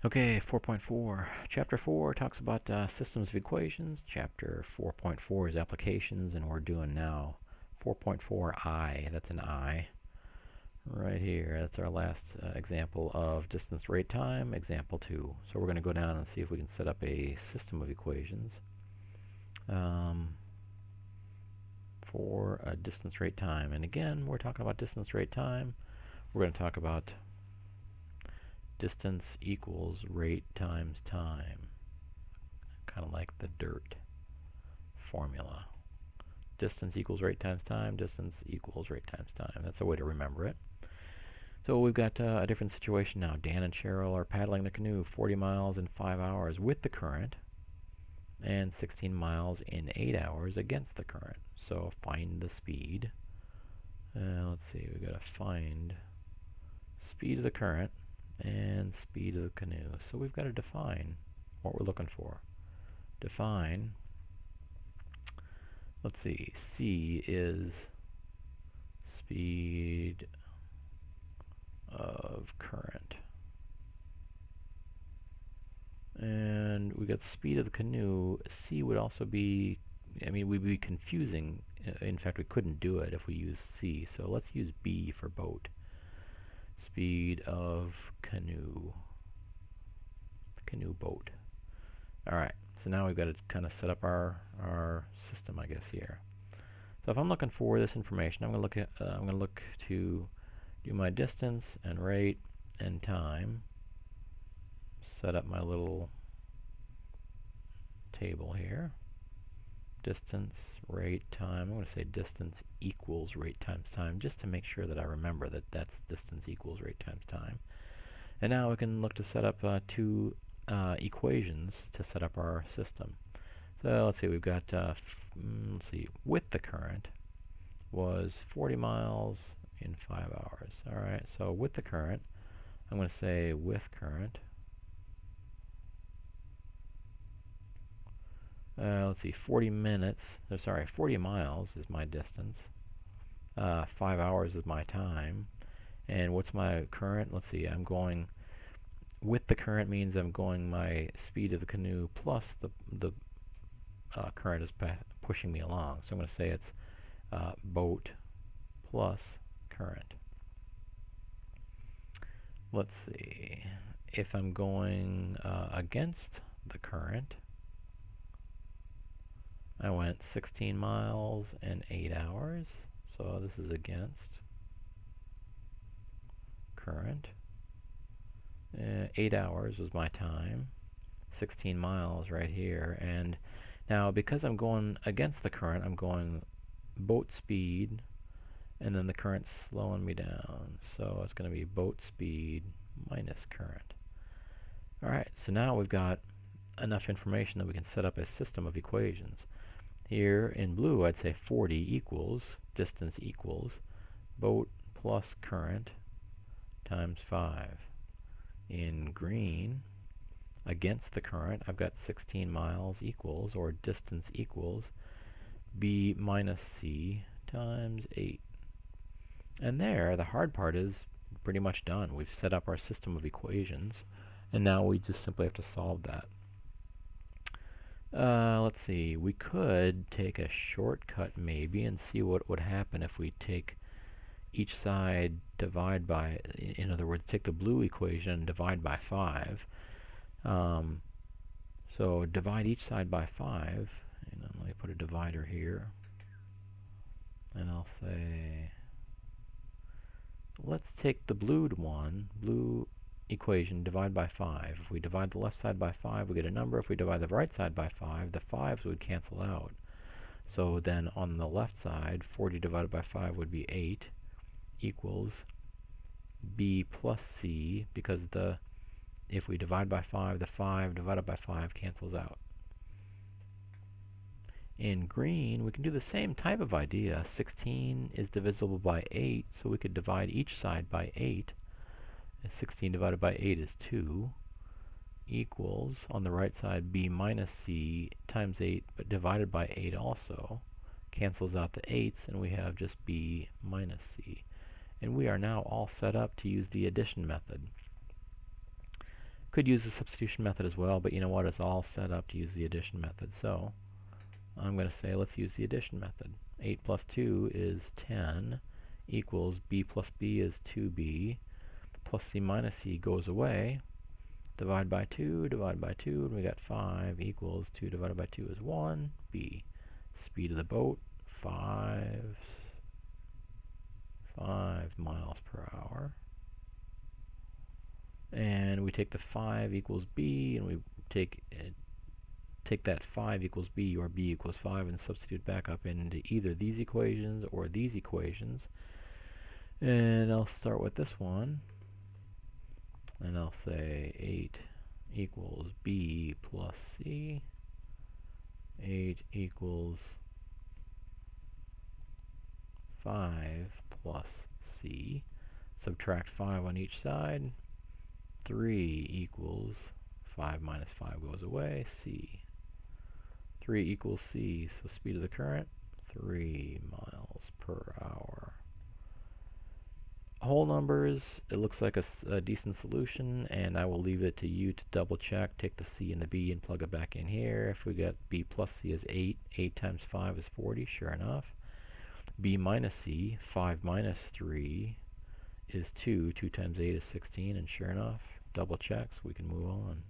Okay, 4.4. Chapter 4 talks about systems of equations. Chapter 4.4 is applications, and we're doing now 4.4i. That's an I. Right here, that's our last example of distance, rate, time, example 2. So we're going to go down and see if we can set up a system of equations for a distance, rate, time. And again, we're talking about distance, rate, time. We're going to talk about distance equals rate times time, kind of like the dirt formula. Distance equals rate times time, distance equals rate times time. That's a way to remember it. So we've got a different situation now. Dan and Cheryl are paddling the canoe 40 miles in 5 hours with the current and 16 miles in 8 hours against the current. So find the speed. Let's see, we've got to find speed of the current and speed of the canoe. So we've got to define what we're looking for. Define, let's see, C is speed of current. And we got speed of the canoe. C would also be, we'd be confusing. In fact, we couldn't do it if we used C. So let's use B for boat. Speed of canoe. Canoe boat. Alright, so now we've got to kind of set up our system, I guess, here. So if I'm looking for this information, I'm going to look to do my distance and rate and time. Set up my little table here. Distance, rate, time. I'm going to say distance equals rate times time, just to make sure that I remember that that's distance equals rate times time. And now we can look to set up two equations to set up our system. So let's see, we've got, let's see, with the current was 40 miles in 5 hours. All right, so with the current, I'm going to say with current. Let's see, 40 miles is my distance. 5 hours is my time. And what's my current? Let's see, I'm going, with the current means I'm going my speed of the canoe plus the current is pushing me along. So I'm going to say it's boat plus current. Let's see, if I'm going against the current, I went 16 miles and 8 hours. So this is against current. 8 hours was my time. 16 miles right here. And now because I'm going against the current, I'm going boat speed, and then the current's slowing me down. So it's going to be boat speed minus current. Alright, so now we've got enough information that we can set up a system of equations. Here in blue, I'd say 40 equals, distance equals, boat plus current times 5. In green, against the current, I've got 16 miles equals, or distance equals, B minus C times 8. And there, the hard part is pretty much done. We've set up our system of equations, and now we just simply have to solve that. Let's see, we could take a shortcut maybe and see what would happen if we take each side, divide by, in other words, take the blue equation and divide by 5. So divide each side by 5, and then let me put a divider here, and I'll say, let's take the blue equation, divide by 5. If we divide the left side by 5, we get a number. If we divide the right side by 5, the 5s would cancel out. So then on the left side, 40 divided by 5 would be 8 equals B plus C, because if we divide by 5, the 5 divided by 5 cancels out. In green, we can do the same type of idea. 16 is divisible by 8, so we could divide each side by 8. 16 divided by 8 is 2, equals, on the right side, B minus C times 8, but divided by 8 also. Cancels out the 8's, and we have just B minus C. And we are now all set up to use the addition method. Could use the substitution method as well, but you know what? It's all set up to use the addition method. So I'm going to say let's use the addition method. 8 plus 2 is 10 equals b plus b is 2b plus c minus c goes away. Divide by 2, and we got 5 equals 2 divided by 2 is 1. B. Speed of the boat, 5 miles per hour. And we take the 5 equals b, and we take that 5 equals b, or b equals 5, and substitute back up into either these equations or these equations. And I'll start with this one. And I'll say 8 equals b plus c. 8 equals 5 plus c. Subtract 5 on each side. 3 equals 5 minus 5 goes away, c. 3 equals c, so speed of the current, 3 miles per hour. Whole numbers, it looks like a decent solution, and I will leave it to you to double check. Take the c and the b and plug it back in here. If we get b plus c is 8, 8 times 5 is 40, sure enough. b minus c, 5 minus 3 is 2, 2 times 8 is 16, and sure enough, double check so we can move on.